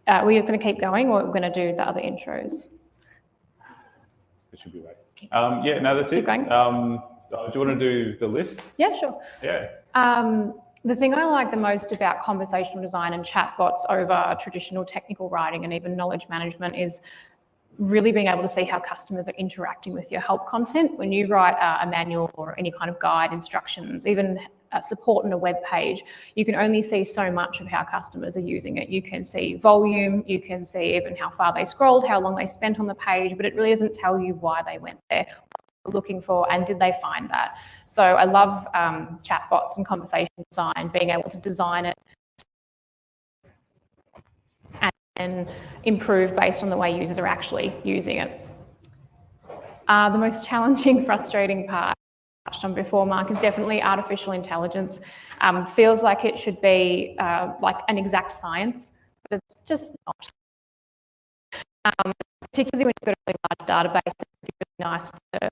we're going to keep going, or we're going to do the other intros? It should be right. Yeah, no, that's it. Keep going. Do you want to do the list? Yeah, sure. Yeah. The thing I like the most about conversational design and chatbots over traditional technical writing and even knowledge management is really being able to see how customers are interacting with your help content. When you write a manual or any kind of guide, instructions, even support on a web page, you can only see so much of how customers are using it. You can see volume, you can see even how far they scrolled, how long they spent on the page, but it really doesn't tell you why they went there, looking for, and did they find that. So I love chatbots and conversation design, being able to design it and improve based on the way users are actually using it. The most challenging, frustrating part I touched on before, Mark, is definitely artificial intelligence. Feels like it should be like an exact science, but it's just not. Particularly when you've got a really large database, it's really nice to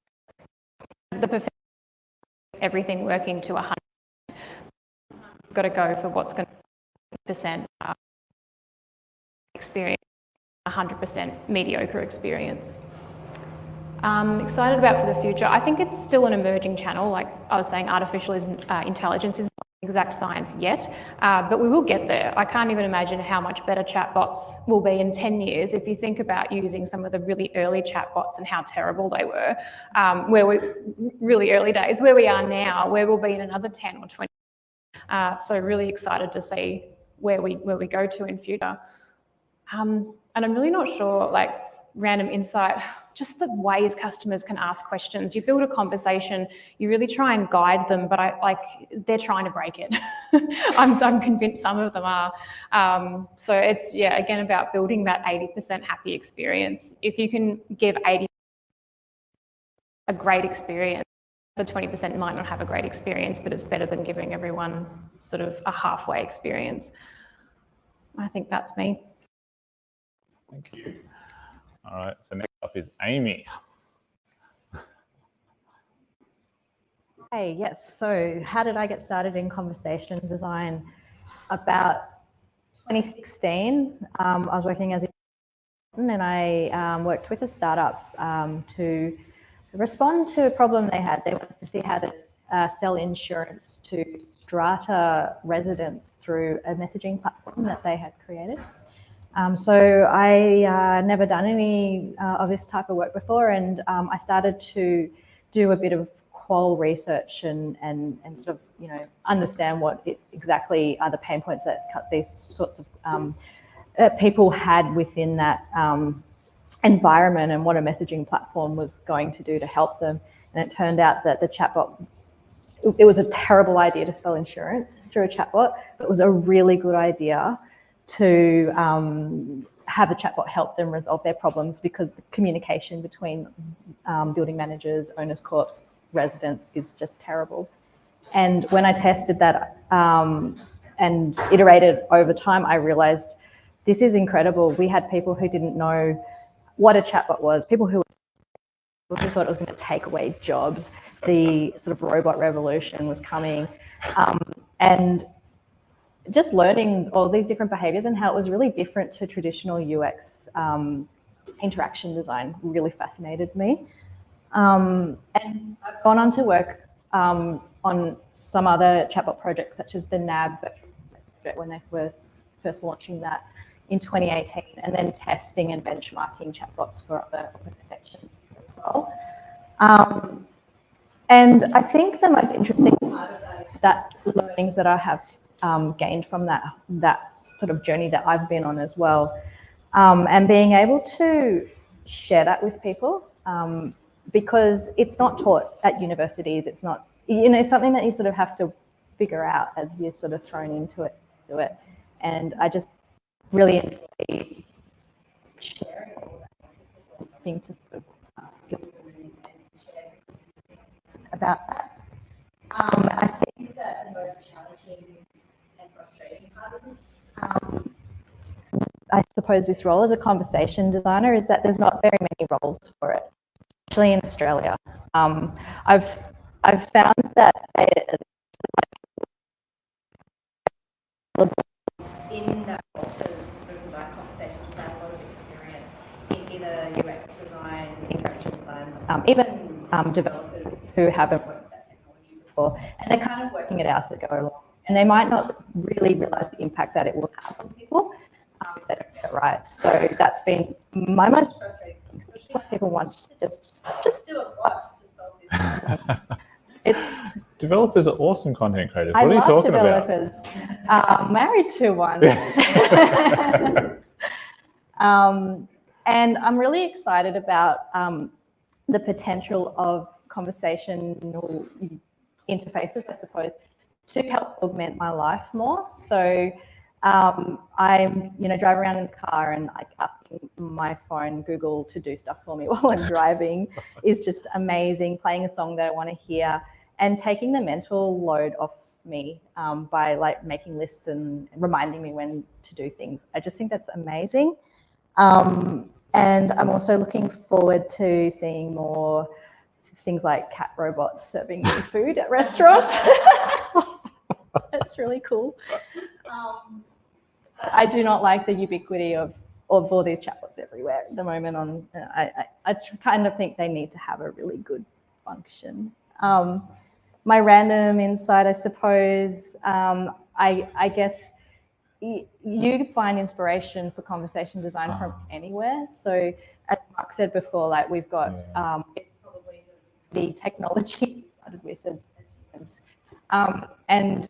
the perfect everything working to 100%. You've got to go for what's going to be 100% experience, 100% mediocre experience. Excited about for the future. I think it's still an emerging channel. Like I was saying, artificial intelligence is not exact science yet, but we will get there. I can't even imagine how much better chatbots will be in 10 years if you think about using some of the really early chatbots and how terrible they were, really early days, where we are now, where we'll be in another 10 or 20. So really excited to see where we go to in future. And I'm really not sure, like, random insight, just the ways customers can ask questions. You build a conversation, you really try and guide them, but they're trying to break it. I'm convinced some of them are. So it's, yeah, again, about building that 80% happy experience. If you can give 80% a great experience, the 20% might not have a great experience, but it's better than giving everyone sort of a halfway experience. I think that's me. Thank you. All right, so next up is Amy. Hey, yes, so how did I get started in conversation design? About 2016, I was working as a and I worked with a startup to respond to a problem they had. They wanted to see how to sell insurance to strata residents through a messaging platform that they had created. So I never done any of this type of work before, and I started to do a bit of qual research and sort of, you know, understand what exactly are the pain points that these sorts of people had within that environment, and what a messaging platform was going to do to help them. And it turned out that the chatbot, it was a terrible idea to sell insurance through a chatbot, but it was a really good idea to have the chatbot help them resolve their problems, because the communication between building managers, owners corps, residents is just terrible. And when I tested that and iterated over time, I realized this is incredible. We had people who didn't know what a chatbot was, people who thought it was going to take away jobs. The sort of robot revolution was coming. And just learning all these different behaviors and how it was really different to traditional UX interaction design really fascinated me. And I've gone on to work on some other chatbot projects, such as the NAB project when they were first launching that in 2018, and then testing and benchmarking chatbots for other organizations as well. And I think the most interesting part of that is that learnings that I have gained from that sort of journey that I've been on as well, and being able to share that with people, because it's not taught at universities. It's not, you know, it's something that you sort of have to figure out as you're sort of thrown into it. And I just really enjoy sharing all that thing to sort of share about that. I think that the most challenging and frustrating part of this, I suppose, this role as a conversation designer, is that there's not very many roles for it, especially in Australia. I've found that in that role to design conversation even developers who haven't worked with that technology before, and they're kind of working it out as they go along. And they might not really realize the impact that it will have on people if they don't get it right. So that's been my most frustrating thing, especially when people want to just do a bot to solve this problem. It's Developers are awesome content creators. What I are you love talking developers. Married to one. And I'm really excited about the potential of conversational interfaces, I suppose, to help augment my life more. So I'm, driving around in the car and like asking my phone, Google, to do stuff for me while I'm driving is just amazing. Playing a song that I want to hear and taking the mental load off me by like making lists and reminding me when to do things. I just think that's amazing. And I'm also looking forward to seeing more things like cat robots serving me food at restaurants. That's really cool. I do not like the ubiquity of all these chatbots everywhere at the moment. I kind of think they need to have a really good function. My random insight, I suppose, I guess you find inspiration for conversation design from anywhere. So as Mark said before, like we've got, it's probably the technology we started with as humans. And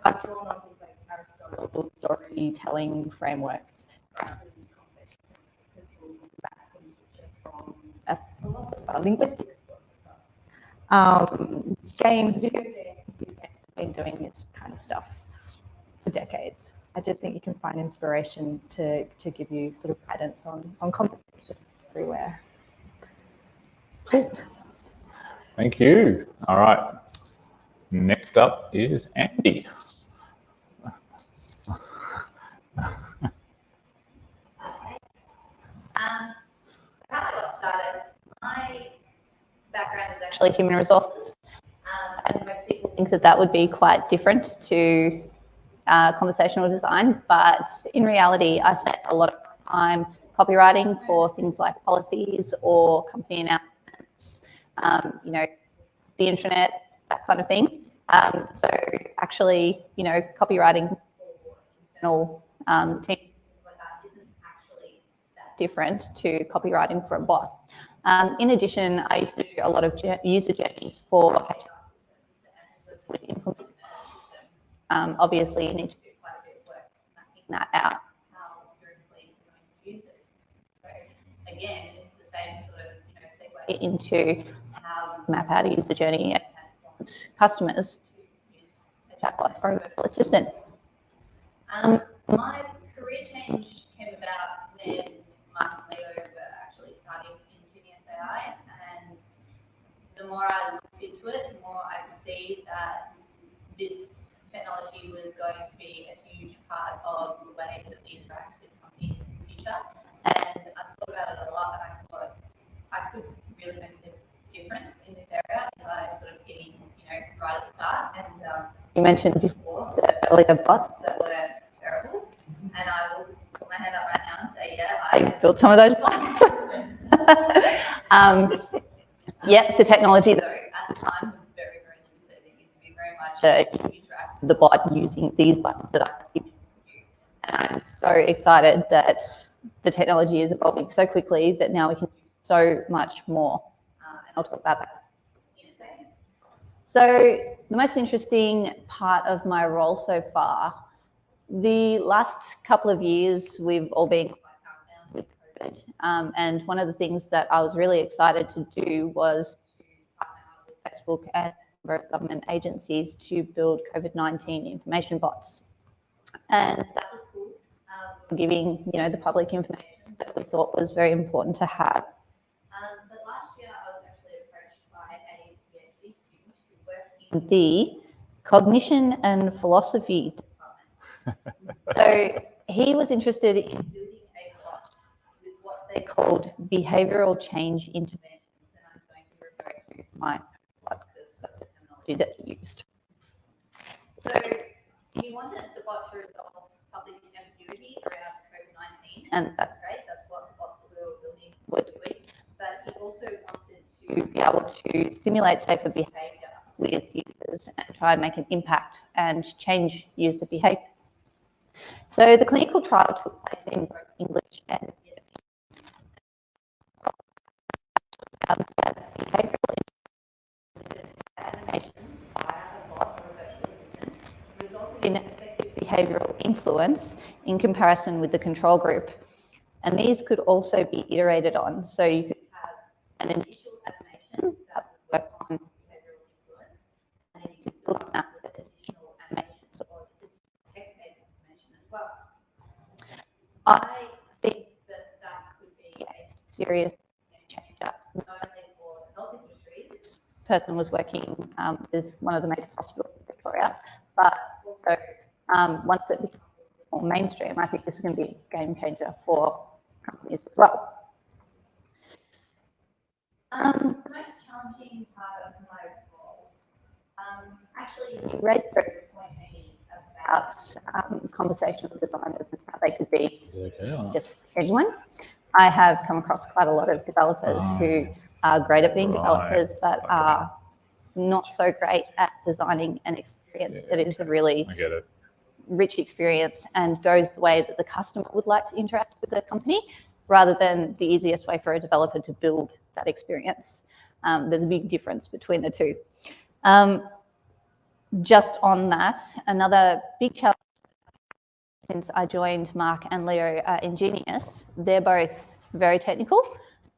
I've drawn on things like Aristotle storytelling frameworks for us these conversations because we'll look back some teaching from a philosopher, linguistic games, video games, have been doing this kind of stuff for decades. I just think you can find inspiration to give you sort of guidance on conversations everywhere. Cool. Thank you. All right. Next up is Andy. How I got started, my background is actually human resources, and most people think that would be quite different to conversational design, but in reality, I spent a lot of time copywriting for things like policies or company announcements, the internet, that kind of thing. So actually, copywriting for internal teams, things like that, isn't actually that different to copywriting for a bot. In addition, I used to do a lot of user journeys for HR systems and to implement a system. Obviously, you need to do quite a bit of work mapping that out, how your employees are going to use this. So again, it's the same sort of segue into how you map out a user journey and want customers to use a chatbot or a virtual assistant. My career change came about when Mark and Leo were actually starting inGenious.AI, and the more I looked into it, the more I could see that this technology was going to be a huge part of the way that we interact with companies in the future. And I thought about it a lot, and I thought I could really make a difference in this area if I sort of getting, right at the start. And you mentioned before the earlier bots that were terrible, and I will put my hand up right now and say, yeah, I built some of those bots. Yeah, the technology though at the time was very, very limited. It used to be very much you interact with the bot using these buttons that I've given you. And I'm so excited that the technology is evolving so quickly that now we can do so much more. And I'll talk about that in a second. So the most interesting part of my role so far, the last couple of years, we've all been quite housebound with COVID. And one of the things that I was really excited to do was to partner with Facebook and a number of government agencies to build COVID-19 information bots. And that was cool, giving the public information that we thought was very important to have. But last year, I was actually approached by a PhD student who worked in the Cognition and Philosophy department. So he was interested in building a bot with what they called behavioural change interventions, and I'm going to refer to my bot because that's the terminology that he used. So he wanted the bot to resolve public ambiguity around COVID-19, and that's great. That's what the bots that we were building were doing. But also wanted to be able to simulate safer behaviour with users and try and make an impact and change user behaviour. So the clinical trial took place in both English and behavioural animations via a bot or a virtual assistant resulted in effective behavioural influence in comparison with the control group. And these could also be iterated on. So you could have an initial animation that would work on behavioural influence, and then you could build on that with additional animations or text-based information as well. I think that that could be a serious game changer, not only for the health industry. This person was working with one of the major hospitals in Victoria, but also once it becomes more mainstream, I think this is going to be a game changer for companies as well. The most challenging part of my role, actually, you raised a very good point, maybe, about conversational designers and how they could be just anyone. I have come across quite a lot of developers who are great at being developers, but are not so great at designing an experience that is a really rich experience and goes the way that the customer would like to interact with the company, rather than the easiest way for a developer to build that experience. There's a big difference between the two. Just on that, another big challenge since I joined Mark and Leo at inGenious, they're both very technical.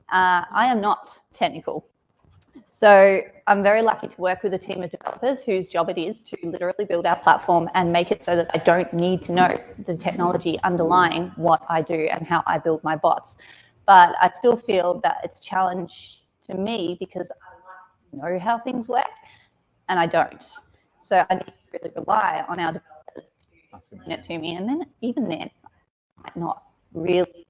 I am not technical. So I'm very lucky to work with a team of developers whose job it is to literally build our platform and make it so that I don't need to know the technology underlying what I do and how I build my bots. But I still feel that it's a challenge to me because I like to know how things work and I don't. So I need to really rely on our developers to explain it to me. And then even then, I might not really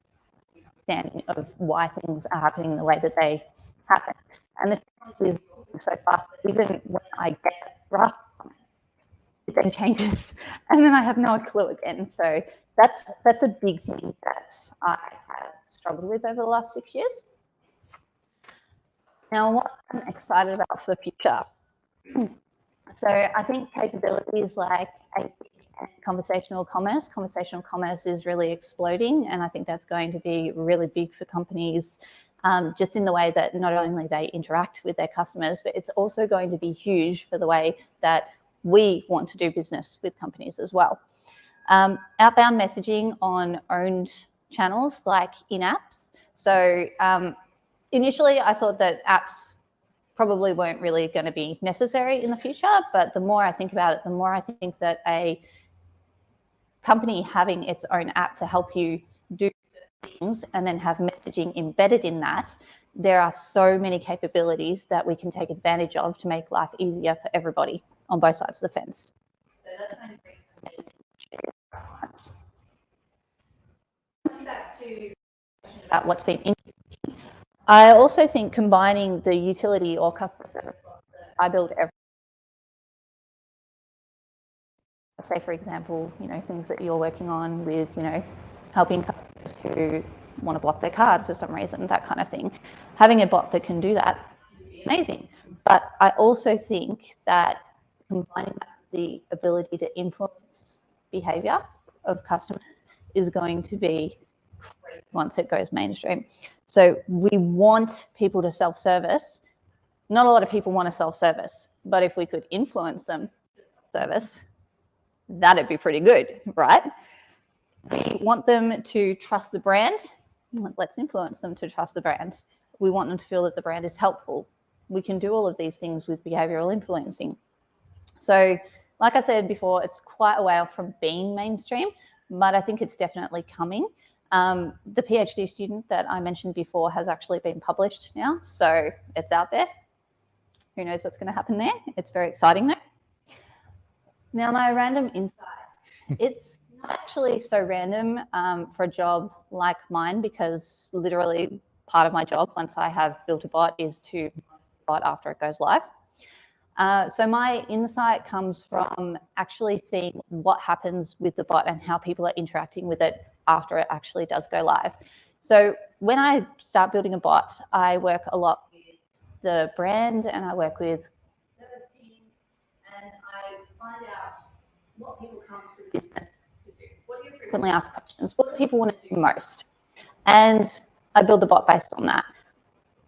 understand of why things are happening the way that they happen. And the technology is moving so fast that even when I get grasp on it, it then changes, and then I have no clue again. So that's a big thing that I have struggled with over the last 6 years. Now, what I'm excited about for the future. So I think capabilities like conversational commerce is really exploding, and I think that's going to be really big for companies. Just in the way that not only they interact with their customers, but it's also going to be huge for the way that we want to do business with companies as well. Outbound messaging on owned channels like in-apps. So initially I thought that apps probably weren't really going to be necessary in the future, but the more I think about it, the more I think that a company having its own app to help you do things and then have messaging embedded in that, there are so many capabilities that we can take advantage of to make life easier for everybody on both sides of the fence. So that's going to bring amazing. Coming back to about what's been interesting, I also think combining the utility or customer service that I build every, say for example, things that you're working on with, helping customers who want to block their card for some reason, that kind of thing. Having a bot that can do that would be amazing. But I also think that combining that with the ability to influence behavior of customers is going to be great once it goes mainstream. So we want people to self-service. Not a lot of people want to self-service, but if we could influence them to self-service, that'd be pretty good, right? We want them to trust the brand. Let's influence them to trust the brand. We want them to feel that the brand is helpful. We can do all of these things with behavioral influencing. So, like I said before, it's quite a way off from being mainstream, but I think it's definitely coming. The PhD student that I mentioned before has actually been published now, so it's out there. Who knows what's going to happen there? It's very exciting though. Now, my random insight. It's not actually so random for a job like mine, because literally part of my job once I have built a bot is to monitor the bot after it goes live. So my insight comes from actually seeing what happens with the bot and how people are interacting with it after it actually does go live. So when I start building a bot, I work a lot with the brand and I work with service teams, and I find out what people come to the business to do. What do you frequently asked questions? What do people want to do most? And I build a bot based on that.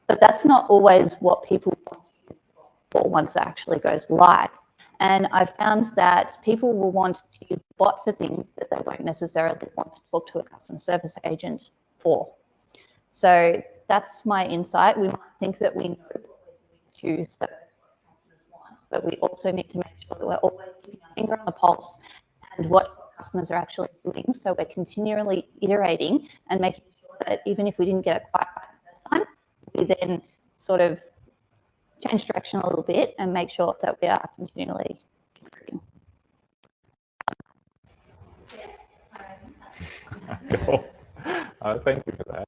But that's not always what people want to use the bot for once it actually goes live. And I found that people will want to use the bot for things that they won't necessarily want to talk to a customer service agent for. So that's my insight. We might think that we know what we're doing to service what customers want, but we also need to make sure that we're always keeping our finger on the pulse and what customers are actually doing. So we're continually iterating and making sure that even if we didn't get it quite right the first time, we then sort of change direction a little bit and make sure that we are continually improving. Cool. Thank you for that.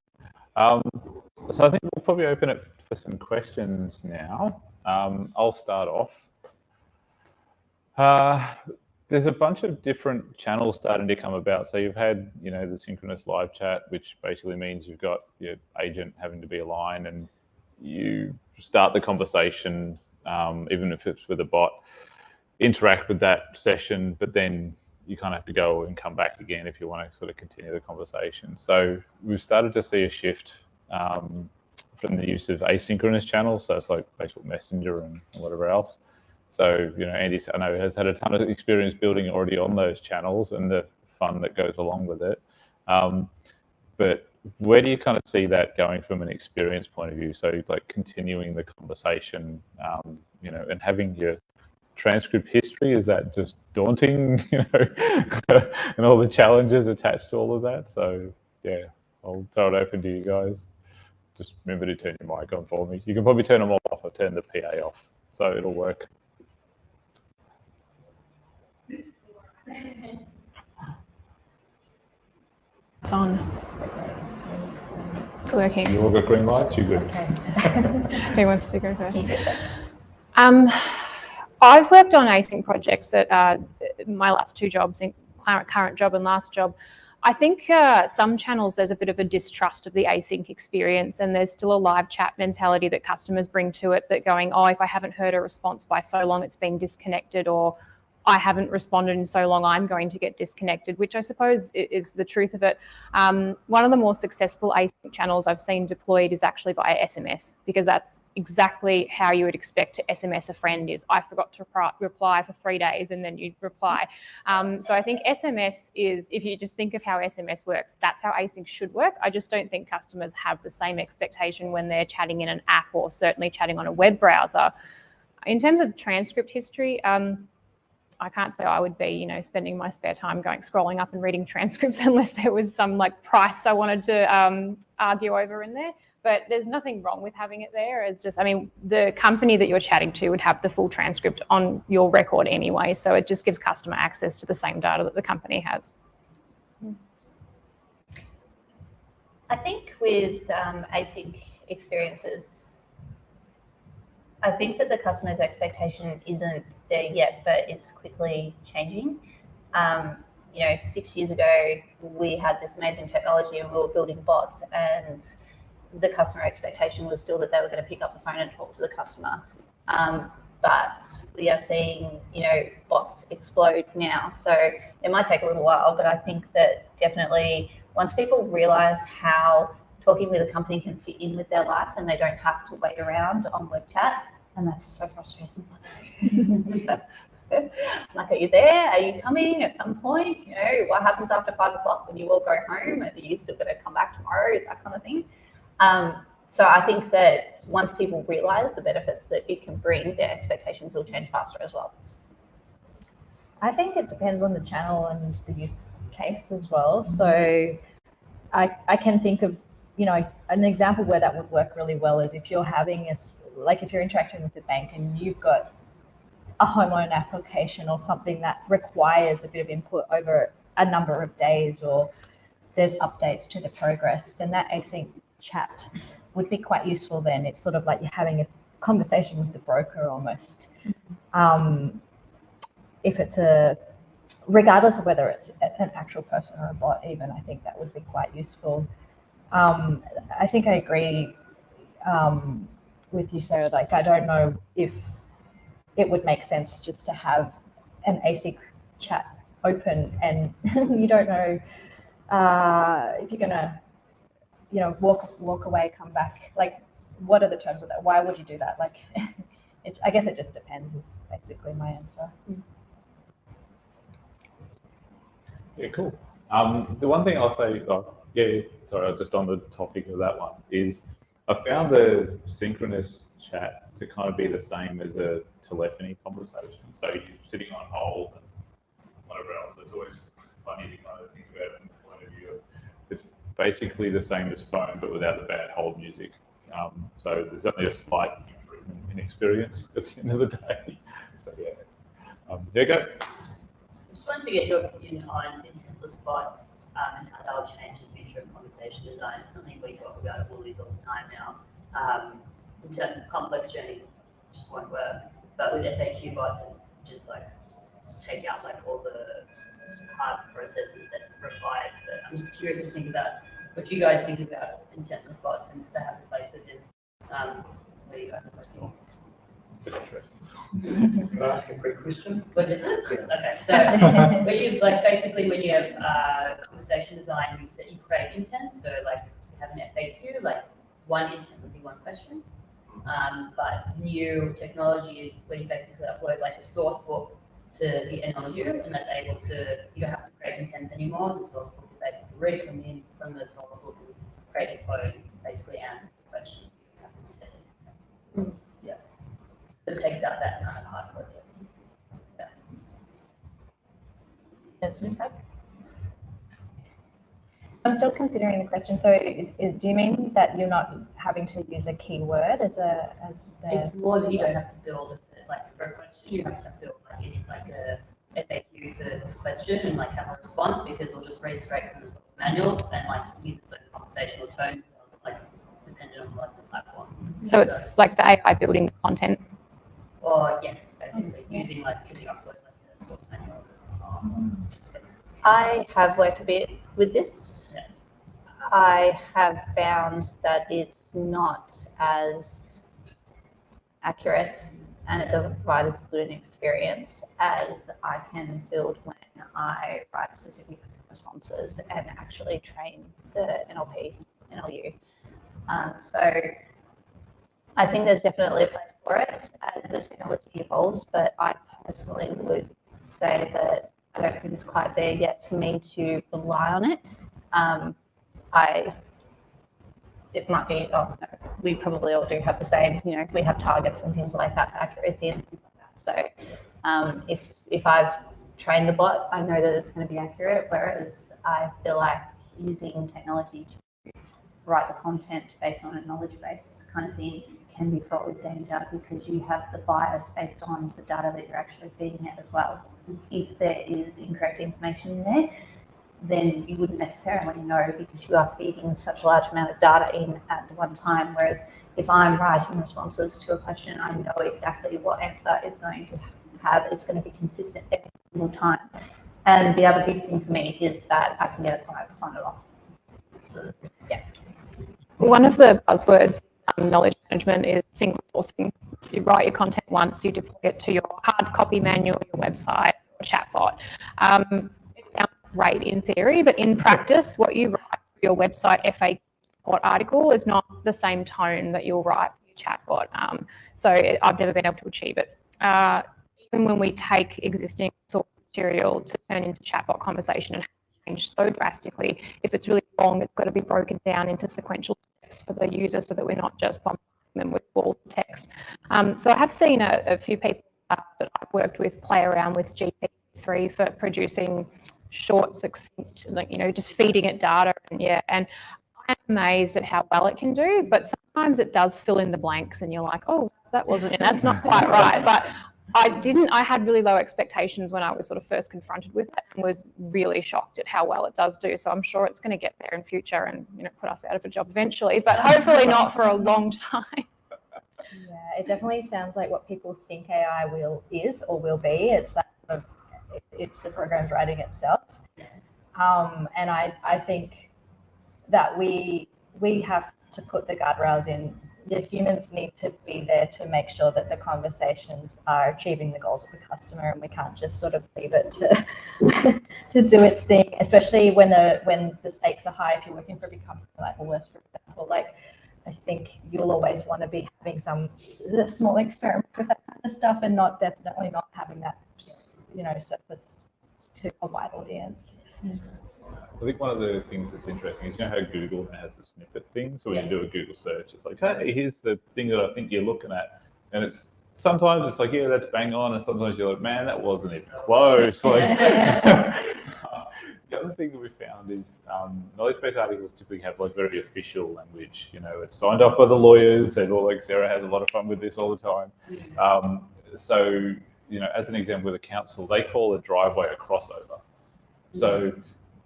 So I think we'll probably open it for some questions now. I'll start off. There's a bunch of different channels starting to come about. So you've had, the synchronous live chat, which basically means you've got your agent having to be aligned and you start the conversation, even if it's with a bot, interact with that session, but then you kind of have to go and come back again if you want to sort of continue the conversation. So we've started to see a shift from the use of asynchronous channels. So it's like Facebook Messenger and whatever else. So, Andy, I know, has had a ton of experience building already on those channels and the fun that goes along with it. But where do you kind of see that going from an experience point of view? So like continuing the conversation, and having your transcript history, is that just daunting, and all the challenges attached to all of that? So yeah, I'll throw it open to you guys. Just remember to turn your mic on for me. You can probably turn them all off or turn the PA off, so it'll work. It's on. It's working. You all got green lights? You're good. Who wants to go first? I've worked on async projects at my last two jobs, in current job and last job. I think some channels there's a bit of a distrust of the async experience, and there's still a live chat mentality that customers bring to it, that going, oh, if I haven't heard a response by so long, it's been disconnected, or I haven't responded in so long, I'm going to get disconnected, which I suppose is the truth of it. One of the more successful async channels I've seen deployed is actually via SMS, because that's exactly how you would expect to SMS a friend is, I forgot to reply for 3 days, and then you reply. So I think SMS is, if you just think of how SMS works, that's how async should work. I just don't think customers have the same expectation when they're chatting in an app or certainly chatting on a web browser. In terms of transcript history, I can't say I would be, spending my spare time scrolling up and reading transcripts unless there was some price I wanted to argue over in there. But there's nothing wrong with having it there. It's just, the company that you're chatting to would have the full transcript on your record anyway. So it just gives customer access to the same data that the company has. I think with async experiences, I think that the customer's expectation isn't there yet, but it's quickly changing. 6 years ago, we had this amazing technology and we were building bots, and the customer expectation was still that they were going to pick up the phone and talk to the customer. But we are seeing, bots explode now. So it might take a little while, but I think that definitely once people realize how talking with a company can fit in with their life and they don't have to wait around on web chat, and that's so frustrating. Are you there? Are you coming at some point? What happens after 5 o'clock when you all go home? Are you still going to come back tomorrow? That kind of thing. So I think that once people realize the benefits that it can bring, their expectations will change faster as well. I think it depends on the channel and the use case as well. So I can think of, an example where that would work really well is if you're having if you're interacting with a bank and you've got a home loan application or something that requires a bit of input over a number of days, or there's updates to the progress, then that async chat would be quite useful then. It's sort of like you're having a conversation with the broker almost. If it's regardless of whether it's an actual person or a bot even, I think that would be quite useful. I think I agree with you, Sarah. Like, I don't know if it would make sense just to have an async chat open, and you don't know if you're gonna, walk away, come back. Like, what are the terms of that? Why would you do that? Like, I guess it just depends. Is basically my answer. Yeah, cool. The one thing I'll say, sorry, just on the topic of that one, is I found the synchronous chat to kind of be the same as a telephony conversation. So you're sitting on hold and whatever else. It's always funny to kind of think about it from the point of view. It's basically the same as phone, but without the bad hold music. So there's only a slight improvement in experience at the end of the day. So yeah, there you go. I just wanted to get your opinion on intentless bots and how they'll change the future of conversation design. It's something we talk about at Woolies all the time now. In terms of complex journeys, it just won't work. But with FAQ bots, it just like take out like all the hard processes that are required. But I'm just curious to think about what you guys think about intentless bots and if that has a place within where you guys are looking. So interesting. Can I ask a quick question? What is it? Okay, so when you basically when you have conversation design, you create intents. So like you have an FAQ, like one intent would be one question. But new technology is where you basically upload like a source book to the NLU, and that's able to, you don't have to create intents anymore. The source book is able to read from the source book and create its own basically answers to questions. You have to set it. Yeah. So it takes out that kind of hard process. Yeah. I'm still considering the question. So, do you mean that you're not having to use a keyword as the? It's more that you don't have to build like for a question. You have to build like a FAQ for this question and like have a response, because it'll just read straight from the source manual and like use its own conversational tone, like dependent on like the platform. So it's like the AI building the content. Or yeah, basically using like because you upload like the source manual. I have worked a bit with this. Yeah. I have found that it's not as accurate and it doesn't provide as good an experience as I can build when I write specific responses and actually train the NLU. So I think there's definitely a place for it as the technology evolves, but I personally would say that I don't think it's quite there yet for me to rely on it. It might be, we probably all do have the same, we have targets and things like that, accuracy and things like that. So if I've trained the bot, I know that it's going to be accurate, whereas I feel like using technology to write the content based on a knowledge base kind of thing can be fraught with danger, because you have the bias based on the data that you're actually feeding it as well. If there is incorrect information in there, then you wouldn't necessarily know, because you are feeding such a large amount of data in at the one time. Whereas if I'm writing responses to a question, I know exactly what answer it's going to have. It's going to be consistent every single time. And the other big thing for me is that I can get a client to sign it off. So, yeah. One of the buzzwords in knowledge management is single sourcing. So you write your content once, you deploy it to your hard copy manual, your website, or chatbot. It sounds great in theory, but in practice, what you write for your website FAQ support article is not the same tone that you'll write for your chatbot. I've never been able to achieve it. Even when we take existing source material to turn into chatbot conversation and change so drastically, if it's really long, it's got to be broken down into sequential steps for the user so that we're not just bombarding them with walls of text. So I have seen a few people that I've worked with play around with GPT-3 for producing short, succinct, just feeding it data. And I'm amazed at how well it can do, but sometimes it does fill in the blanks and you're like, oh, that's not quite right. But I had really low expectations when I was sort of first confronted with it, and was really shocked at how well it does do. So I'm sure it's going to get there in future and put us out of a job eventually, but hopefully not for a long time. Yeah, it definitely sounds like what people think AI is or will be. It's that sort of, it's the program's writing itself. And I think that we we have to put the guardrails in. The humans need to be there to make sure that the conversations are achieving the goals of the customer, and we can't just sort of leave it to to do its thing, especially when the stakes are high. If you're working for a big company like Woolworths, for example, like I think you'll always want to be having some small experiment with that kind of stuff, and definitely not having that, surface to a wide audience. I think one of the things that's interesting is, you know how Google has the snippet thing? So when you do a Google search, it's like, hey, here's the thing that I think you're looking at. And sometimes it's like, yeah, that's bang on. And sometimes you're like, man, that wasn't even close. Like, the other thing that we found is knowledge-based articles typically have like very official language. It's signed off by the lawyers. And like Sarah has a lot of fun with this all the time. So, as an example, with a council, they call a driveway a crossover. So,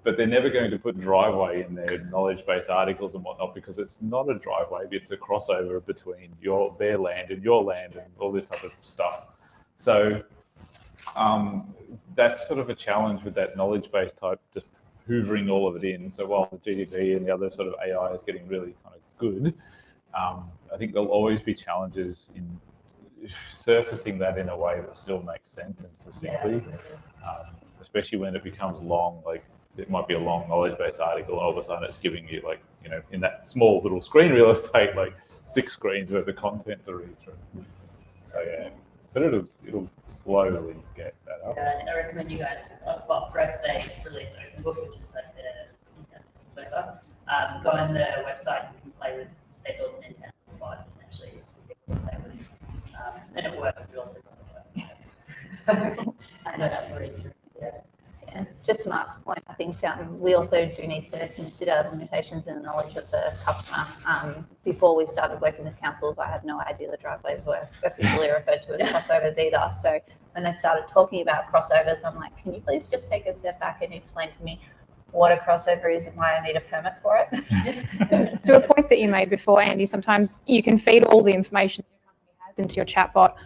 but they're never going to put driveway in their knowledge-based articles and whatnot, because it's not a driveway, it's a crossover between their land and your land and all this other stuff. So that's sort of a challenge with that knowledge-based type, just hoovering all of it in. So while the GDP and the other sort of AI is getting really kind of good, I think there'll always be challenges in surfacing that in a way that still makes sense and succinctly, especially when it becomes long. Like, it might be a long knowledge-based article, and all of a sudden it's giving you, like, in that small little screen real estate, like 6 screens worth of content to read through. So yeah, but it'll slowly get that up. Yeah, I recommend you guys, well, first they released Open Book, which is like the internet server. Go on the website, you can play with, they built an internet spot essentially, you can play with. And it works, but it also doesn't work. I know that's already true. Yeah. Just to Mark's point, I think we also do need to consider limitations in the knowledge of the customer. Before we started working with councils, I had no idea the driveways were officially referred to as crossovers either. So when they started talking about crossovers, I'm like, can you please just take a step back and explain to me what a crossover is and why I need a permit for it? To a point that you made before, Andy, sometimes you can feed all the information your company has into your chatbot.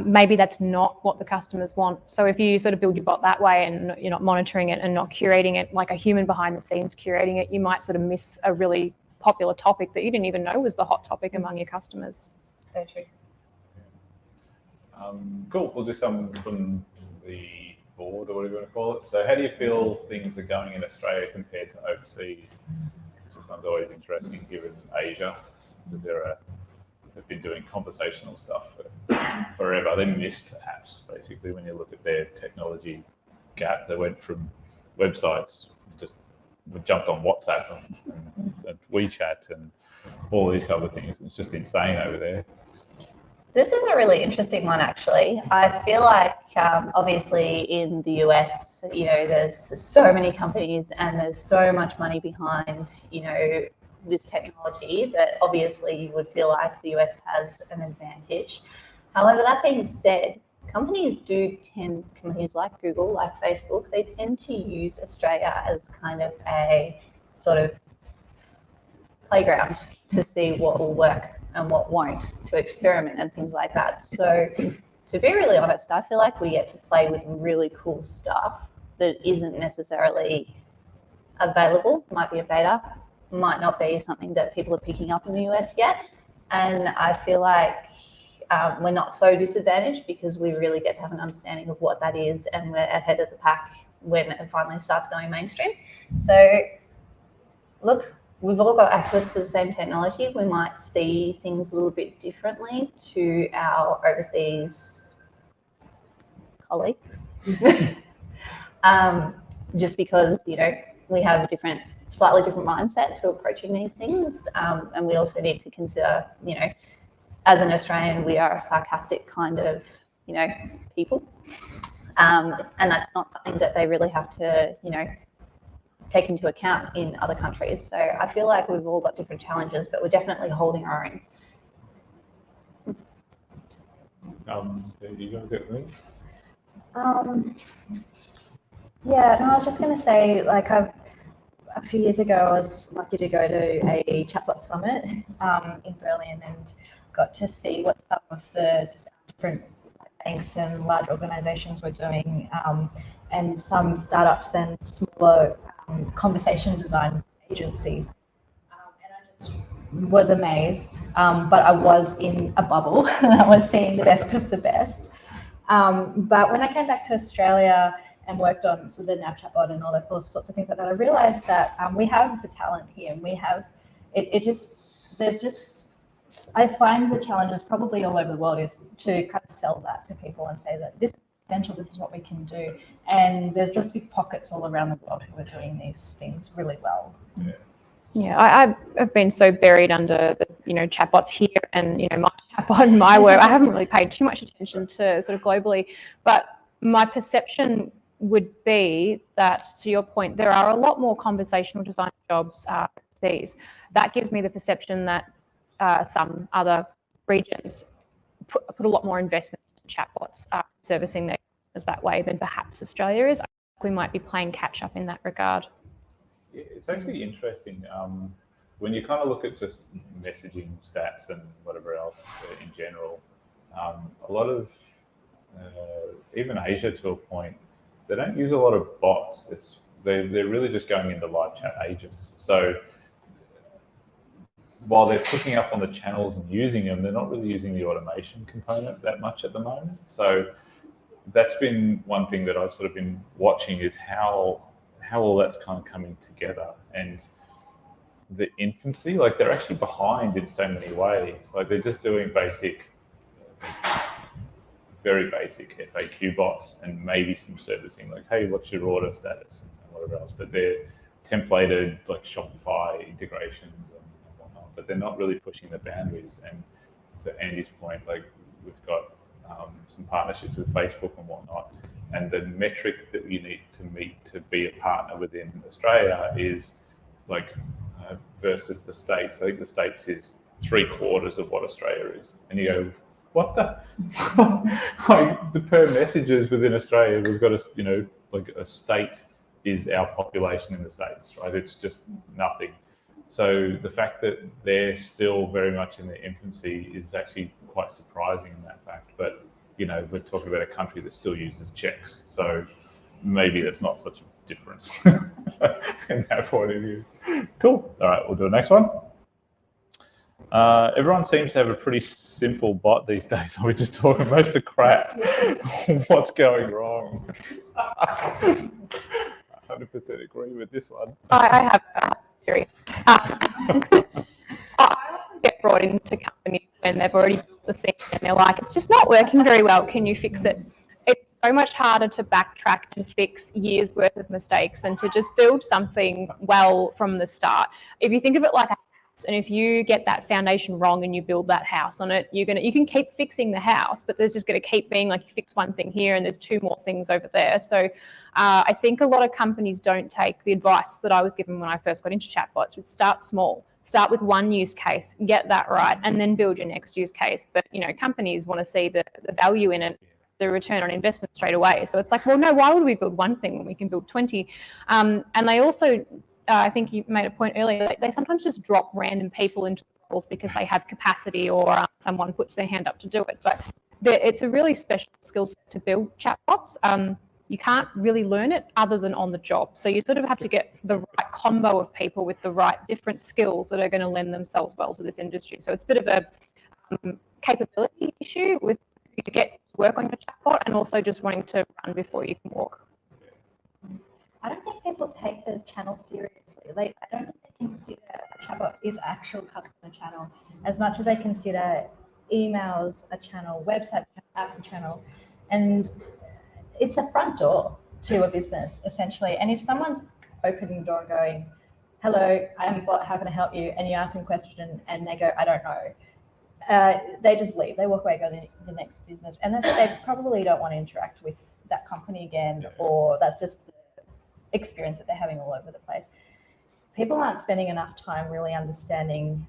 Maybe that's not what the customers want. So if you sort of build your bot that way and you're not monitoring it and not curating it like a human behind the scenes curating it, you might sort of miss a really popular topic that you didn't even know was the hot topic among your customers. Very true. Cool. We'll do some from the board, or whatever you want to call it. So how do you feel things are going in Australia compared to overseas? This one's always interesting given Asia, because they've been doing conversational stuff for forever. They missed apps, basically, when you look at their technology gap. They went from websites, just jumped on WhatsApp and WeChat and all these other things. It's just insane over there. This is a really interesting one, actually. I feel like, obviously, in the US, there's so many companies and there's so much money behind, this technology that obviously you would feel like the US has an advantage. However, that being said, companies like Google, like Facebook, they tend to use Australia as kind of a sort of playground to see what will work and what won't, to experiment and things like that. So to be really honest, I feel like we get to play with really cool stuff that isn't necessarily available, might be a beta, might not be something that people are picking up in the US yet. And I feel like we're not so disadvantaged because we really get to have an understanding of what that is, and we're ahead of the pack when it finally starts going mainstream. So look, we've all got access to the same technology. We might see things a little bit differently to our overseas colleagues, just because, we have a slightly different mindset to approaching these things. And we also need to consider, as an Australian, we are a sarcastic kind of, people. And that's not something that they really have to, take into account in other countries. So I feel like we've all got different challenges, but we're definitely holding our own. Do you guys get me? Yeah, no, I was just going to say, like, a few years ago, I was lucky to go to a chatbot summit in Berlin and got to see what some of the different banks and large organizations were doing, and some startups and smaller conversation design agencies. And was amazed, but I was in a bubble. I was seeing the best of the best. But when I came back to Australia and worked on sort of the nav chatbot and all that sorts of things like that, I realized that we have the talent here, and we have I find the challenges probably all over the world is to kind of sell that to people and say that this is potential, this is what we can do. And there's just big pockets all around the world who are doing these things really well. Yeah, I have been so buried under the chatbots here and my chatbot and my work. I haven't really paid too much attention to sort of globally, but my perception would be that, to your point, there are a lot more conversational design jobs overseas. That gives me the perception that some other regions put a lot more investment into chatbots servicing their customers that way than perhaps Australia is. I think we might be playing catch up in that regard. It's actually interesting when you kind of look at just messaging stats and whatever else in general. A lot of even Asia, to a point, they don't use a lot of bots. They're really just going into live chat agents. So while they're picking up on the channels and using them, they're not really using the automation component that much at the moment. So that's been one thing that I've sort of been watching, is how all that's kind of coming together. And the infancy, like they're actually behind in so many ways. Like they're just doing very basic FAQ bots and maybe some servicing, like, hey, what's your order status and whatever else. But they're templated like Shopify integrations and whatnot, but they're not really pushing the boundaries. And to Andy's point, like we've got some partnerships with Facebook and whatnot, and the metric that you need to meet to be a partner within Australia is like versus the States. I think the States is 3/4 of what Australia is. And you go, what the? Like the per messages within Australia, we've got like a state is our population in the States, right? It's just nothing. So the fact that they're still very much in their infancy is actually quite surprising in that fact. But we're talking about a country that still uses checks, so maybe that's not such a difference in that point of view. Cool. All right, we'll do the next one. Everyone seems to have a pretty simple bot these days. Are we just talking most of crap? What's going wrong? 100% agree with this one. I have a theory. I often get brought into companies when they've already built the thing and they're like, it's just not working very well. Can you fix it? It's so much harder to backtrack and fix years worth of mistakes than to just build something well from the start. If you think of it like a house, and if you get that foundation wrong and you build that house on it, you can keep fixing the house, but there's just going to keep being like you fix one thing here and there's two more things over there. So I think a lot of companies don't take the advice that I was given when I first got into chatbots, which start small. Start with one use case, get that right, and then build your next use case. But companies want to see the value in it, the return on investment straight away. So it's like, well, no, why would we build one thing when we can build 20? And they also, I think you made a point earlier, they sometimes just drop random people into roles because they have capacity or someone puts their hand up to do it. But it's a really special skill set to build chatbots. You can't really learn it other than on the job. So you sort of have to get the right combo of people with the right different skills that are going to lend themselves well to this industry. So it's a bit of a capability issue with you to get to work on your chatbot and also just wanting to run before you can walk. I don't think people take those channels seriously. I don't think they consider a chatbot is actual customer channel as much as they consider emails a channel, website apps a channel, and it's a front door to a business essentially. And if someone's opening the door and going, "Hello, I'm a bot. How can I help you?" and you ask them a question and they go, "I don't know," they just leave. They walk away, go to the next business, and they probably don't want to interact with that company again, or that's just the experience that they're having all over the place. People aren't spending enough time really understanding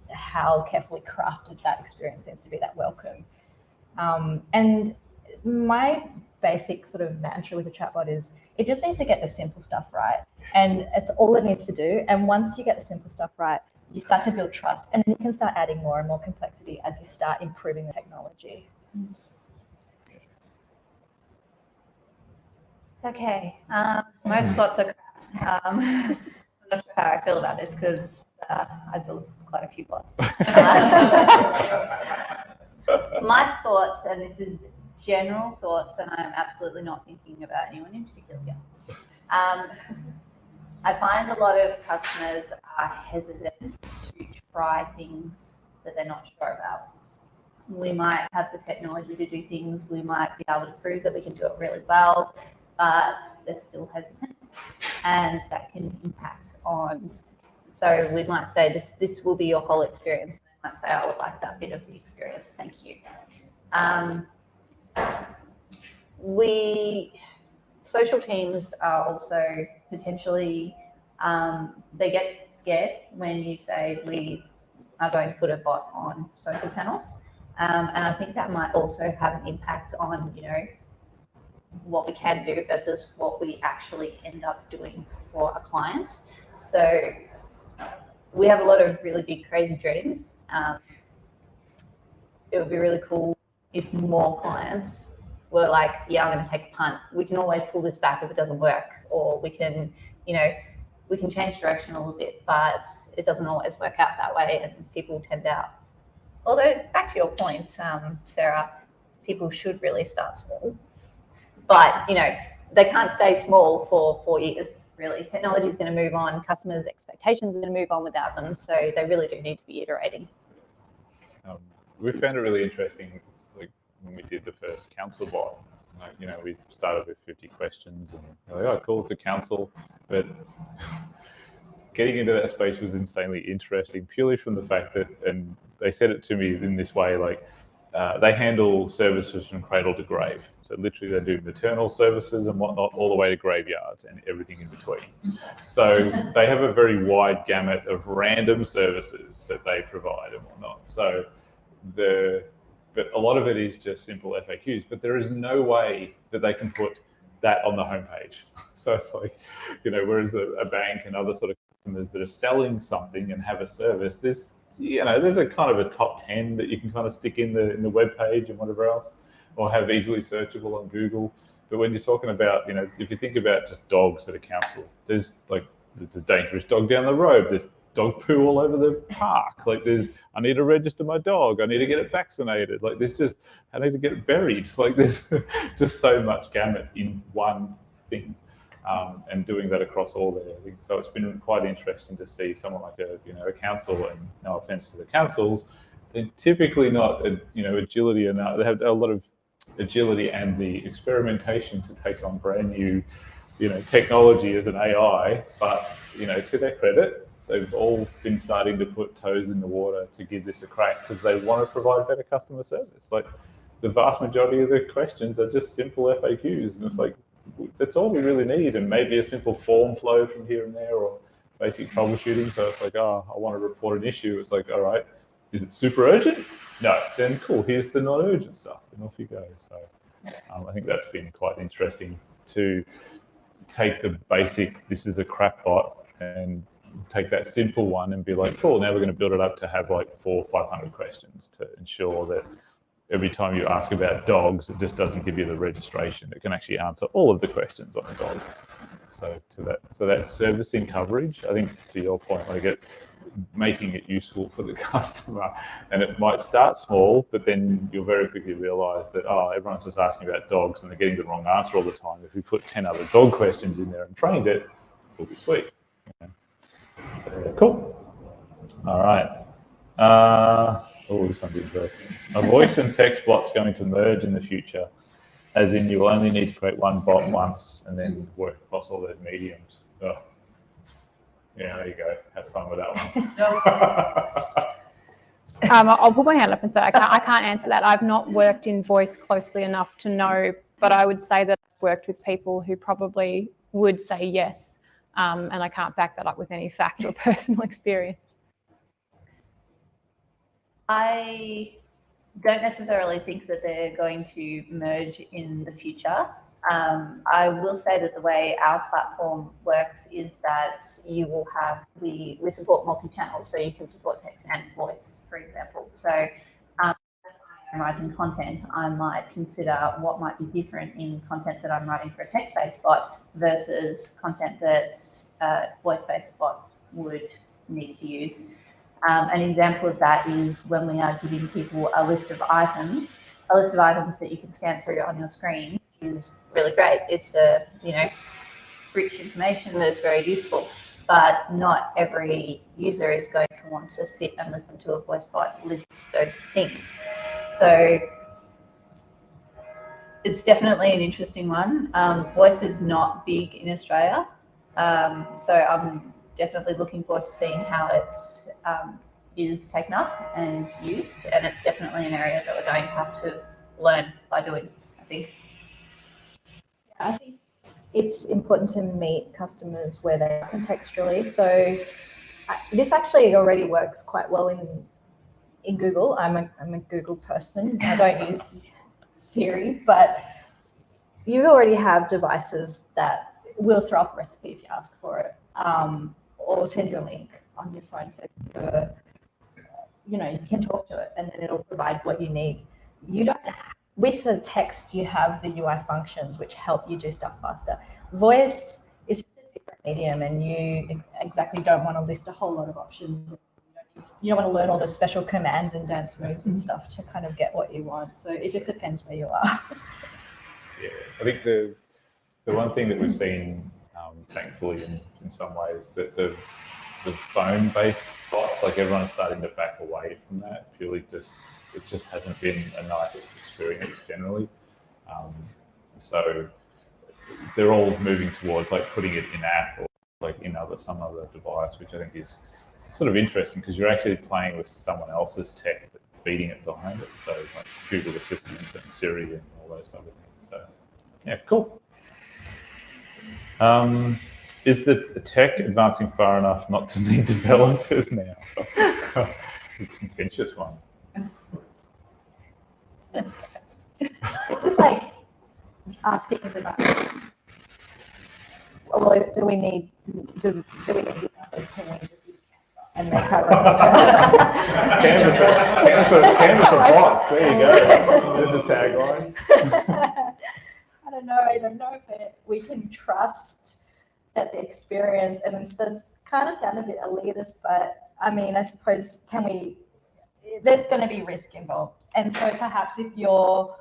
how carefully crafted that experience needs to be, that welcome. And my basic sort of mantra with a chatbot is it just needs to get the simple stuff right, and it's all it needs to do. And once you get the simple stuff right, you start to build trust, and then you can start adding more and more complexity as you start improving the technology. Okay, most bots are crap. I'm not sure how I feel about this because I built quite quite a few bots. My thoughts, and this is general thoughts, and I'm absolutely not thinking about anyone in particular here. I find a lot of customers are hesitant to try things that they're not sure about. We might have the technology to do things, we might be able to prove that we can do it really well, but they're still hesitant, and that can impact on. So we might say this will be your whole experience. They might say, I would like that bit of the experience, thank you. Social teams are also potentially, they get scared when you say we are going to put a bot on social channels. And I think that might also have an impact on, what we can do versus what we actually end up doing for a client. So we have a lot of really big, crazy dreams. It would be really cool if more clients were like, yeah, I'm going to take a punt. We can always pull this back if it doesn't work, or we can, we can change direction a little bit, but it doesn't always work out that way, and people tend out. Although, back to your point, Sarah, people should really start small. But, they can't stay small for 4 years, really. Technology is going to move on. Customers' expectations are going to move on without them. So they really do need to be iterating. We found it really interesting, like when we did the first council bot, we started with 50 questions and we're like, oh, cool, it's a council. But getting into that space was insanely interesting, purely from the fact that, and they said it to me in this way, like they handle services from cradle to grave. So literally they do maternal services and whatnot, all the way to graveyards and everything in between. So they have a very wide gamut of random services that they provide and whatnot. So but a lot of it is just simple FAQs, but there is no way that they can put that on the homepage. So it's like, whereas a bank and other sort of customers that are selling something and have a service, there's a kind of a top 10 that you can kind of stick in the web page and whatever else, or have easily searchable on Google. But when you're talking about, if you think about just dogs at a council, there's a dangerous dog down the road, there's dog poo all over the park. Like I need to register my dog. I need to get it vaccinated. Like I need to get it buried. Like there's just so much gamut in one thing, and doing that across all their things. So it's been quite interesting to see someone like a council, and no offense to the councils, they're typically not, agility enough. They have a lot of agility and the experimentation to take on brand new, technology as an AI, but, to their credit, they've all been starting to put toes in the water to give this a crack because they want to provide better customer service. Like the vast majority of the questions are just simple FAQs, and it's like, that's all we really need, and maybe a simple form flow from here and there, or basic troubleshooting. So it's like, oh, I want to report an issue. It's like, all right, is it super urgent? No, then cool, here's the non-urgent stuff, and off you go. So I think that's been quite interesting to take the basic, this is a crap bot, and take that simple one and be like, cool, now we're going to build it up to have like 400 or 500 questions to ensure that every time you ask about dogs, it just doesn't give you the registration. It can actually answer all of the questions on the dog. So that servicing coverage, I think to your point, making it useful for the customer, and it might start small, but then you'll very quickly realize that, everyone's just asking about dogs and they're getting the wrong answer all the time. If we put 10 other dog questions in there and trained it, it'll be sweet. So, cool. All right. This one's interesting. A voice and text bot's going to merge in the future, as in you will only need to create one bot once and then work across all those mediums. Oh. Yeah, there you go. Have fun with that one. I'll put my hand up and say I can't answer that. I've not worked in voice closely enough to know, but I would say that I've worked with people who probably would say yes, and I can't back that up with any fact or personal experience. I don't necessarily think that they're going to merge in the future. I will say that the way our platform works is that you will have we support multi-channel, so you can support text and voice, for example. So if I'm writing content, I might consider what might be different in content that I'm writing for a text-based bot versus content that a voice-based bot would need to use. An example of that is when we are giving people a list of items that you can scan through on your screen is really great. It's rich information that is very useful, but not every user is going to want to sit and listen to a voice bot list those things. So it's definitely an interesting one. Voice is not big in Australia, so I'm definitely looking forward to seeing how it is taken up and used, and it's definitely an area that we're going to have to learn by doing, I think. I think it's important to meet customers where they are contextually. So this actually already works quite well in Google. I'm a Google person. I don't use Siri, but you already have devices that will throw up a recipe if you ask for it, or send you a link on your phone. So you can talk to it and then it'll provide what you need. You don't, with the text, you have the UI functions which help you do stuff faster. Voice is just a different medium, and you exactly don't want to list a whole lot of options. You don't want to learn all the special commands and dance moves and stuff to kind of get what you want. So it just depends where you are. Yeah, I think the one thing that we've seen, thankfully, in some ways, that the phone-based bots, like everyone's starting to back away from that. Purely it just hasn't been a nice experience generally. So they're all moving towards like putting it in app or like in some other device, which I think is sort of interesting because you're actually playing with someone else's tech, but feeding it behind it. So like Google Assistant and Siri and all those type of things. So yeah, cool. Is the tech advancing far enough not to need developers now? Contentious one. That's this is like asking the well, do we need developers? Can we just use Canva and make our own stuff? Canva for bots. There you go. There's a tagline. I don't know if we can trust that the experience, and it does kind of sound a bit elitist, but I mean, I suppose, there's going to be risk involved. And so perhaps if you're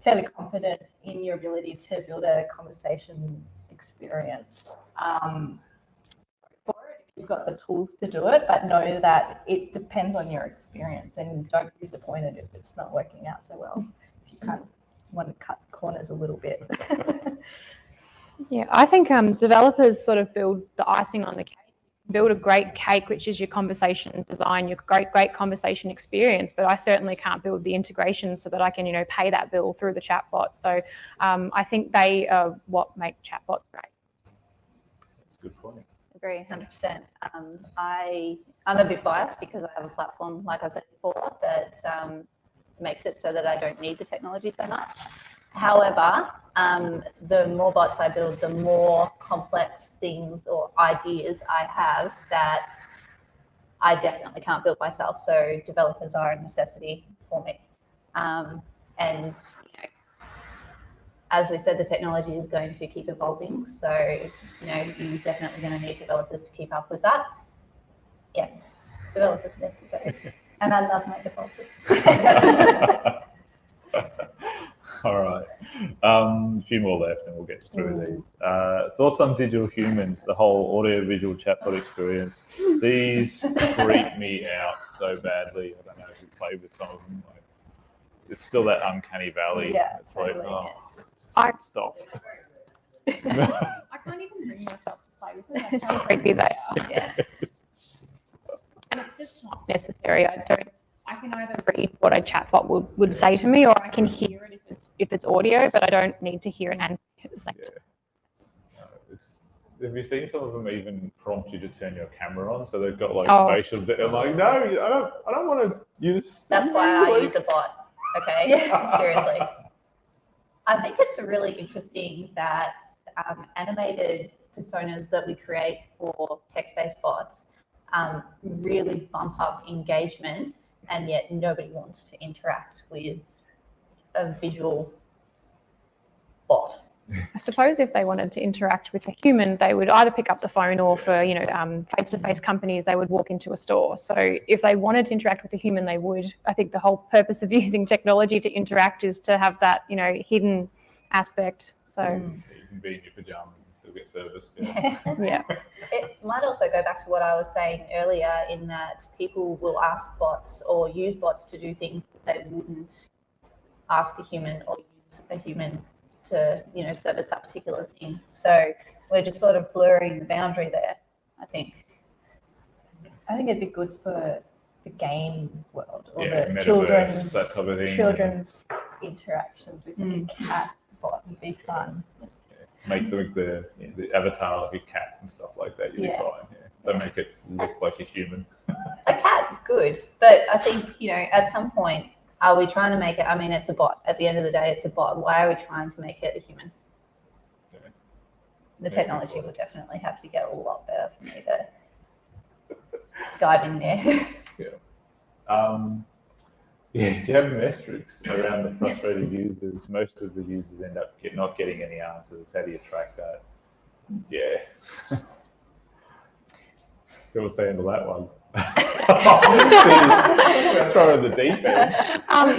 fairly confident in your ability to build a conversation experience, you've got the tools to do it, but know that it depends on your experience, and don't be disappointed if it's not working out so well, if you kind of want to cut corners a little bit. Yeah, I think developers sort of build the icing on the cake, build a great cake, which is your conversation design, your great conversation experience. But I certainly can't build the integration so that I can, pay that bill through the chatbot. So I think they are what make chatbots great. That's a good point. Agree, 100%. I'm a bit biased because I have a platform, like I said before, that makes it so that I don't need the technology so much. However, the more bots I build, the more complex things or ideas I have that I definitely can't build myself. So developers are a necessity for me. And as we said, the technology is going to keep evolving. So, you're definitely going to need developers to keep up with that. Yeah, developers necessary. And I love my developers. All right. A few more left and we'll get through these. Thoughts on digital humans, the whole audio-visual chatbot experience. These freak me out so badly. I don't know if you played with some of them. It's still that uncanny valley. Yeah, it's totally. Stop. I can't even bring myself to play with them. That's how creepy they are. Yeah. And it's just not necessary. I can either read what a chatbot would say to me, or I can hear it if it's audio, but I don't need to hear it and at the same time. Have you seen some of them even prompt you to turn your camera on? So they've got like facial. I'm like, no, I don't want to use. That's why I use a bot. Okay, seriously. I think it's really interesting that animated personas that we create for text-based bots really bump up engagement, and yet nobody wants to interact with a visual bot. I suppose if they wanted to interact with a human, they would either pick up the phone or for, face-to-face companies, they would walk into a store. So if they wanted to interact with a human, they would. I think the whole purpose of using technology to interact is to have that, hidden aspect. So You can be in your pajamas and still get service. Yeah. yeah. It might also go back to what I was saying earlier, in that people will ask bots or use bots to do things that they wouldn't ask a human or use a human to, service that particular thing. So we're just sort of blurring the boundary there, I think. I think it'd be good for the game world or Yeah, the metaverse, that type of thing. children's interactions with a cat bot would be fun. Make the avatar of your cat and stuff like that. You'll be fine. Yeah. Don't make it look like a human. A cat, good. But I think, at some point, are we trying to make it, it's a bot. At the end of the day, it's a bot. Why are we trying to make it a human? Yeah. The technology will definitely have to get a lot better for me to dive in there. Yeah, do you have metrics around the frustrated users? Most of the users end up not getting any answers. How do you track that? Yeah. People say into that one. That's right in the deep end.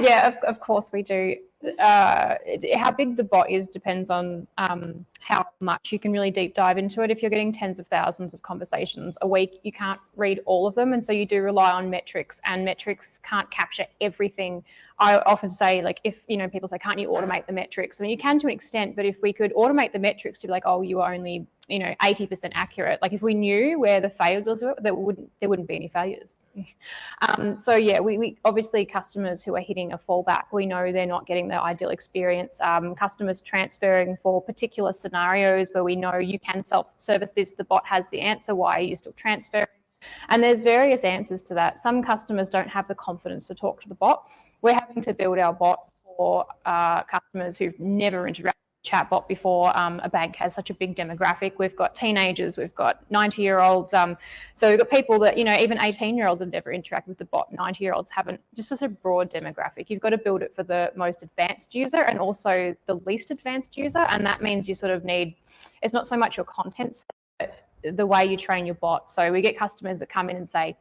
Yeah, of course we do. How big the bot is depends on how much you can really deep dive into it. If you're getting tens of thousands of conversations a week, you can't read all of them. And so you do rely on metrics, and metrics can't capture everything. I often say, if, people say, can't you automate the metrics? You can to an extent, but if we could automate the metrics to be like, oh, you are only, 80% accurate. If we knew where the failures were, there wouldn't be any failures. So yeah, we obviously, customers who are hitting a fallback, we know they're not getting the ideal experience. Customers transferring for particular scenarios where we know you can self-service this, the bot has the answer, why are you still transferring? And there's various answers to that. Some customers don't have the confidence to talk to the bot. We're having to build our bot for customers who've never interacted with chatbot before. A bank has such a big demographic. We've got teenagers, we've got 90-year-olds. So we've got people that, even 18-year-olds have never interacted with the bot. 90-year-olds haven't. Just as a broad demographic. You've got to build it for the most advanced user and also the least advanced user. And that means you sort of need, it's not so much your content, but the way you train your bot. So we get customers that come in and say,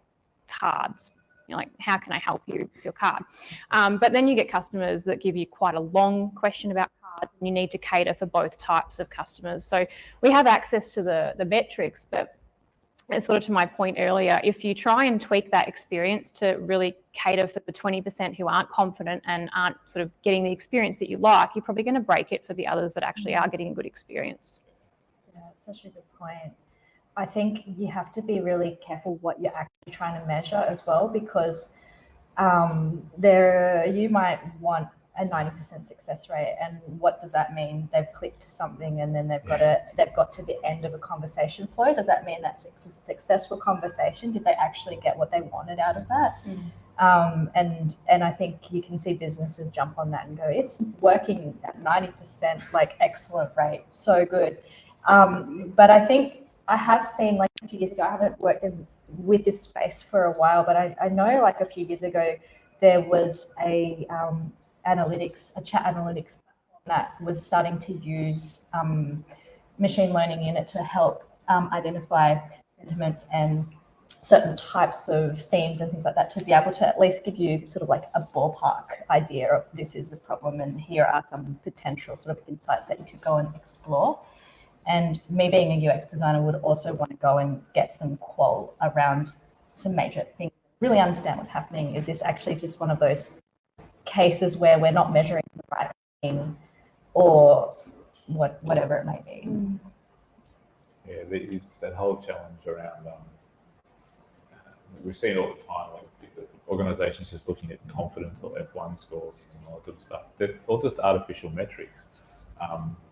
cards. You're like, how can I help you with your card? But then you get customers that give you quite a long question about cards, and you need to cater for both types of customers. So we have access to the metrics, but sort of to my point earlier, if you try and tweak that experience to really cater for the 20% who aren't confident and aren't sort of getting the experience that you like, you're probably going to break it for the others that actually are getting a good experience. Yeah, that's such a good point. I think you have to be really careful what you're actually trying to measure as well, because you might want a 90% success rate, and what does that mean? They've clicked something and then they've got to the end of a conversation flow. Does that mean that's a successful conversation? Did they actually get what they wanted out of that? And I think you can see businesses jump on that and go, it's working at 90%, excellent rate, so good. But I think I have seen, a few years ago, I haven't worked with this space for a while, but I know a few years ago there was a chat analytics platform that was starting to use machine learning in it to help identify sentiments and certain types of themes and things like that, to be able to at least give you sort of a ballpark idea of this is the problem and here are some potential sort of insights that you could go and explore. And me being a UX designer would also want to go and get some qual around some major things, really understand what's happening. Is this actually just one of those cases where we're not measuring the right thing, or whatever it may be? Yeah, that whole challenge around, we've seen all the time, organizations just looking at confidence or F1 scores and all that sort of stuff. They're all just artificial metrics.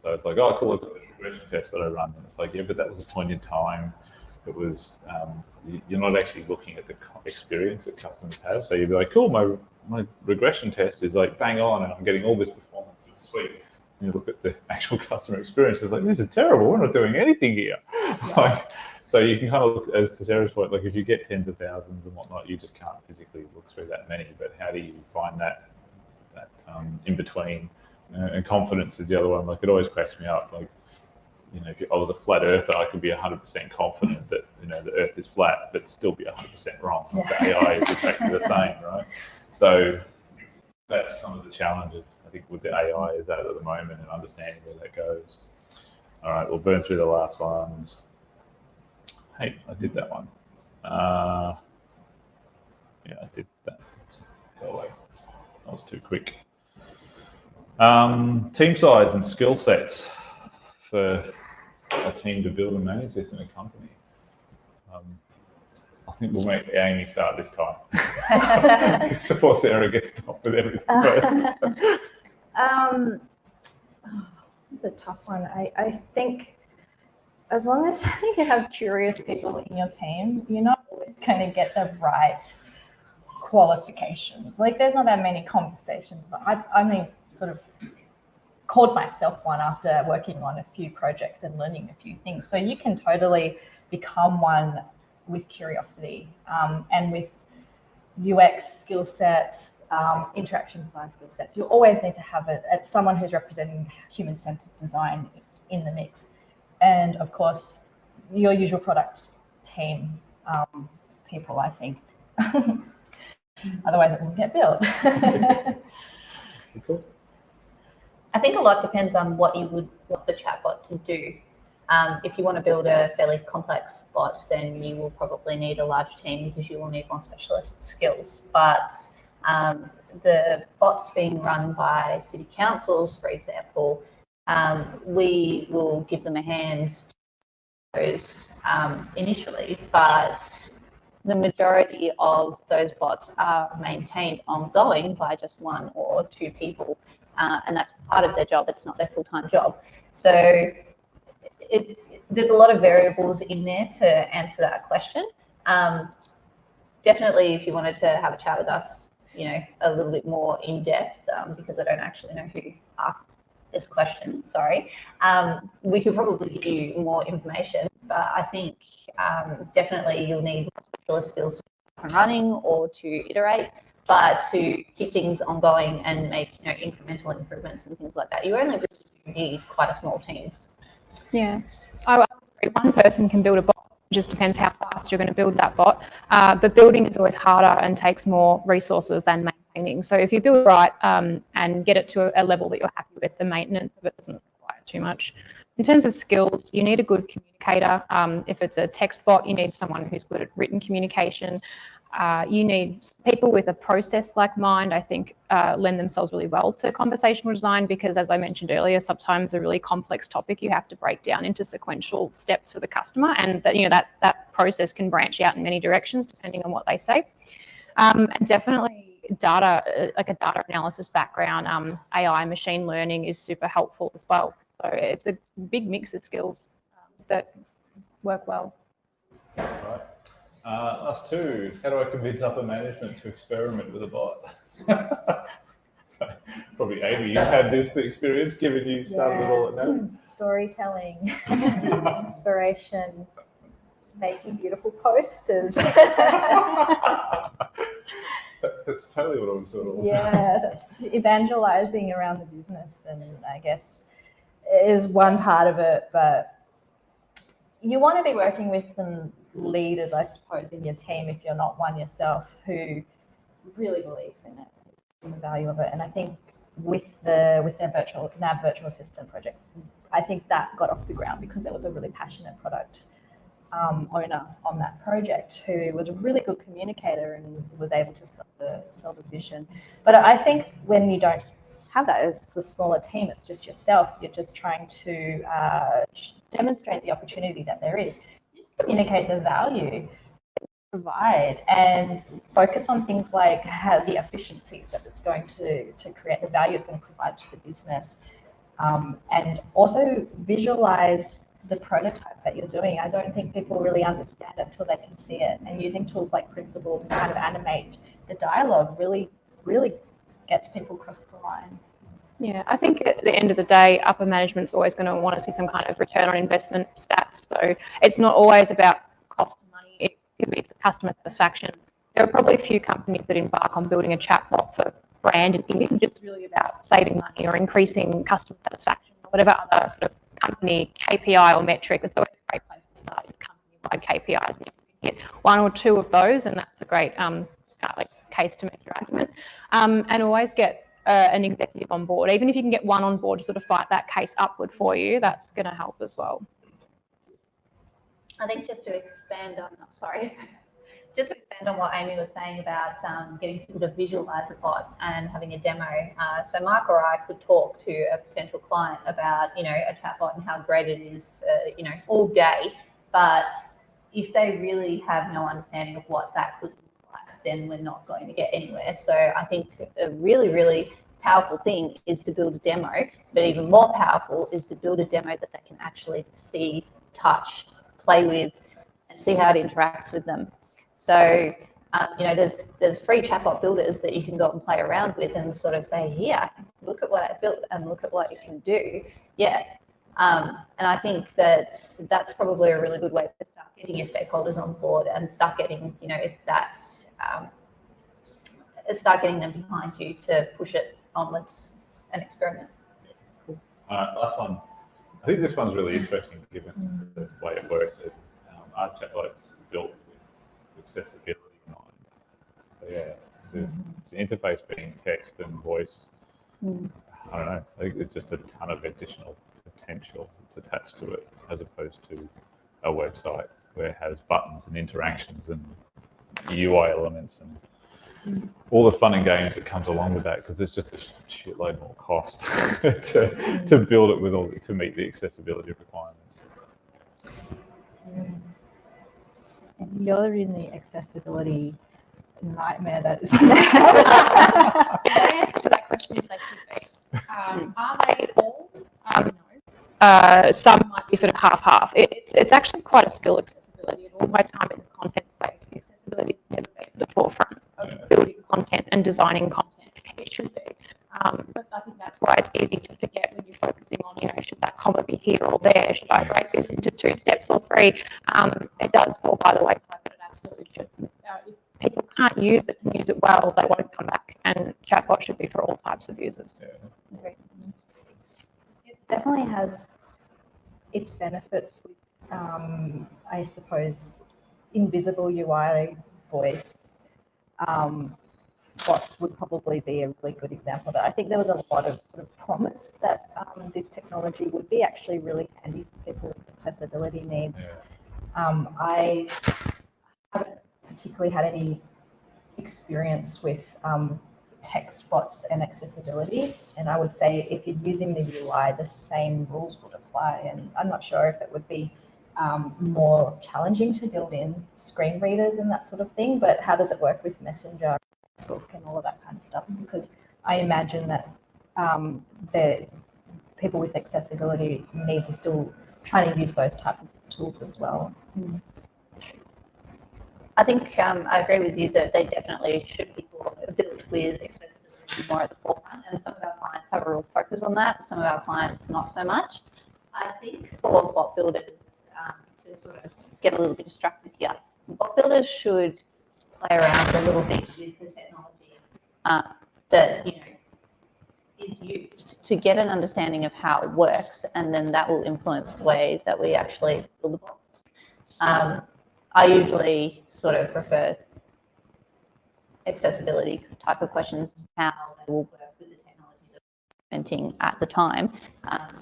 So it's like, oh, cool, I've got this regression test that I run. And it's like, yeah, but that was a point in time. It was, you're not actually looking at the experience that customers have. So you'd be like, cool, my regression test is bang on and I'm getting all this performance, it's sweet. And you look at the actual customer experience, it's like, this is terrible, we're not doing anything here. Yeah. So you can kind of look, as to Sarah's point, if you get tens of thousands and whatnot, you just can't physically look through that many. But how do you find that in between And confidence is the other one. Like it always cracks me up. Like, you know, if I was a flat earther, I could be 100% confident that, you know, the earth is flat, but still be 100% wrong. Like the AI is exactly the same, right? So that's kind of the challenge of, I think, with the AI is at the moment and understanding where that goes. All right, we'll burn through the last ones. Hey, I did that one. Yeah, I did that. Go away. That was too quick. Team size and skill sets for a team to build and manage this in a company. I think we'll make Amy start this time. Before Sarah gets top with everything first. It's a tough one. I think as long as you have curious people in your team, you're not always going to get the right qualifications. Like there's not that many conversations. I only sort of called myself one after working on a few projects and learning a few things. So you can totally become one with curiosity and with UX skill sets, interaction design skill sets. You always need to have it as someone who's representing human-centered design in the mix. And of course, your usual product team people, I think. Otherwise it won't get built. Cool. I think a lot depends on what you would want the chatbot to do. If you want to build a fairly complex bot, then you will probably need a large team because you will need more specialist skills. But the bots being run by city councils, for example, we will give them a hand to those initially, but the majority of those bots are maintained ongoing by just one or two people, and that's part of their job. It's not their full-time job. So there's a lot of variables in there to answer that question. Definitely, if you wanted to have a chat with us, you know, a little bit more in depth, because I don't actually know who asked this question, sorry, we could probably give you more information, but I think definitely you'll need specialist skills to keep up and running or to iterate, but to keep things ongoing and make, you know, incremental improvements and things like that, you only really need quite a small team. Yeah, I would agree. One person can build a bot. It just depends how fast you're going to build that bot. But building is always harder and takes more resources than maintaining. So if you build right and get it to a level that you're happy with, the maintenance of it doesn't require too much. In terms of skills, you need a good communicator. If it's a text bot, you need someone who's good at written communication. You need people with a process-like mind, I think, lend themselves really well to conversational design because, as I mentioned earlier, sometimes a really complex topic you have to break down into sequential steps for the customer, and that, you know, that process can branch out in many directions depending on what they say. And definitely data, like a data analysis background, AI, machine learning is super helpful as well. So it's a big mix of skills that work well. Right. Last two, how do I convince upper management to experiment with a bot? So probably Amy, you've had this experience given you started it all at that. Storytelling, inspiration, making beautiful posters. That's totally what I was sort of. Yeah, that's evangelizing around the business, and I guess is one part of it, but you want to be working with some leaders, I suppose, in your team if you're not one yourself who really believes in it and the value of it. And I think with their NAB virtual assistant project, I think that got off the ground because there was a really passionate product owner on that project who was a really good communicator and was able to sell the vision. But I think when you don't have that as a smaller team, it's just yourself, you're just trying to demonstrate the opportunity that there is. Just communicate the value provide and focus on things like how the efficiencies that it's going to create, the value it's going to provide to the business, and also visualize the prototype that you're doing. I don't think people really understand it until they can see it, and using tools like Principle to kind of animate the dialogue really gets people across the line. Yeah, I think at the end of the day, upper management's always going to want to see some kind of return on investment stats. So it's not always about cost of money, it could be customer satisfaction. There are probably a few companies that embark on building a chatbot for brand and image. It's really about saving money or increasing customer satisfaction or whatever other sort of company KPI or metric. It's always a great place to start is company-wide KPIs. And if you can hit one or two of those, and that's a great case to make your argument. And always get an executive on board. Even if you can get one on board to sort of fight that case upward for you, that's going to help as well. I think just to expand on, just to expand on what Amy was saying about getting people to visualize a bot and having a demo. So Mark or I could talk to a potential client about, a chatbot and how great it is for, all day. But if they really have no understanding of what that could look like, then we're not going to get anywhere. So I think a really, really powerful thing is to build a demo, but even more powerful is to build a demo that they can actually see, touch, play with, and see how it interacts with them. So, there's free chatbot builders that you can go and play around with and sort of say, here, look at what I built and look at what it can do. Yeah. And I think that's probably a really good way to start getting your stakeholders on board and start getting, start getting them behind you to push it onwards and experiment. Cool. Last one. I think this one's really interesting given the way it works. Our chatbot's built with accessibility in mind. So yeah, the interface being text and voice, I don't know, I think there's just a ton of additional potential that's attached to it as opposed to a website where it has buttons and interactions and UI elements and all the fun and games that comes along with that, because there's just a shitload more cost to build it to meet the accessibility requirements. And you're in the accessibility nightmare that is. The answer to that question is they should be. Are they all? No. Some might be sort of half-half. It's actually quite a skill, accessibility. In all my time in the content space, accessibility has never been at the forefront of building content and designing content. It should be. But I think that's why it's easy to forget when you're focusing on, should that comma be here or there? Should I break this into 2 steps or 3? It does fall by the wayside, but it absolutely should. If people can't use it and use it well, they won't come back. And chatbot should be for all types of users. Yeah. It definitely has its benefits with, I suppose, invisible UI, voice. Bots would probably be a really good example of that. I think there was a lot of sort of promise that this technology would be actually really handy for people with accessibility needs. I haven't particularly had any experience with text bots and accessibility, and I would say if you're using the UI, the same rules would apply, and I'm not sure if it would be more challenging to build in screen readers and that sort of thing, but how does it work with Messenger, Facebook and all of that kind of stuff? Because I imagine that the people with accessibility needs are still trying to use those type of tools as well. I think I agree with you that they definitely should be built with accessibility more at the forefront, and some of our clients have a real focus on that, some of our clients not so much. I think for bot builders, to sort of get a little bit distracted here, bot builders should play around a little bit with the technology that is used to get an understanding of how it works, and then that will influence the way that we actually build the bots. I usually sort of prefer accessibility type of questions, how they will work with the technology that we're implementing at the time,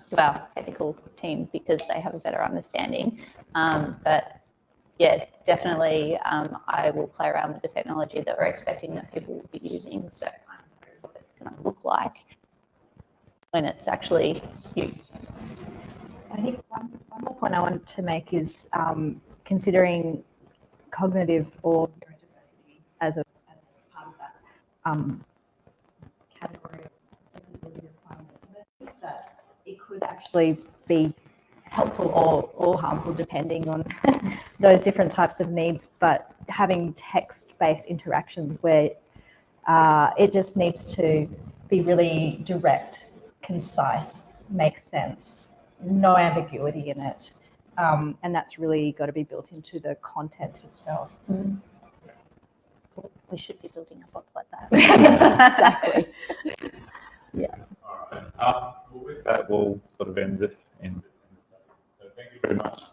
to our technical team, because they have a better understanding. But yeah, definitely I will play around with the technology that we're expecting that people will be using, so I know what it's going to look like when it's actually used. I think one more point I wanted to make is considering cognitive or neurodiversity as part of that category of accessibility requirements. I think that it could actually be helpful or harmful depending on those different types of needs, but having text-based interactions where it just needs to be really direct, concise, makes sense, no ambiguity in it. And that's really got to be built into the content itself. We should be building our bots like that. Exactly. All right. Well, with that, we'll sort of end this. So thank you very much,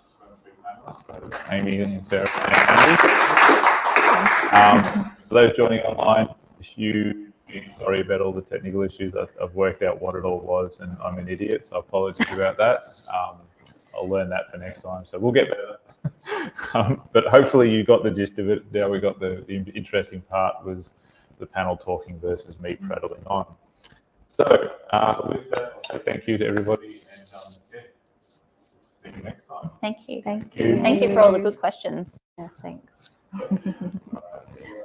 panelists, Amy and Sarah and Andy. For those joining online, sorry about all the technical issues. I've worked out what it all was, and I'm an idiot, so apologies about that. I'll learn that for next time, so we'll get better. But hopefully you got the gist of it. Now we got the interesting part was the panel talking versus me prattling on. So with that, I'll say thank you to everybody, and yeah, see you next time. Thank you. Thank you. Thank you for all the good questions. Yeah, thanks. All right.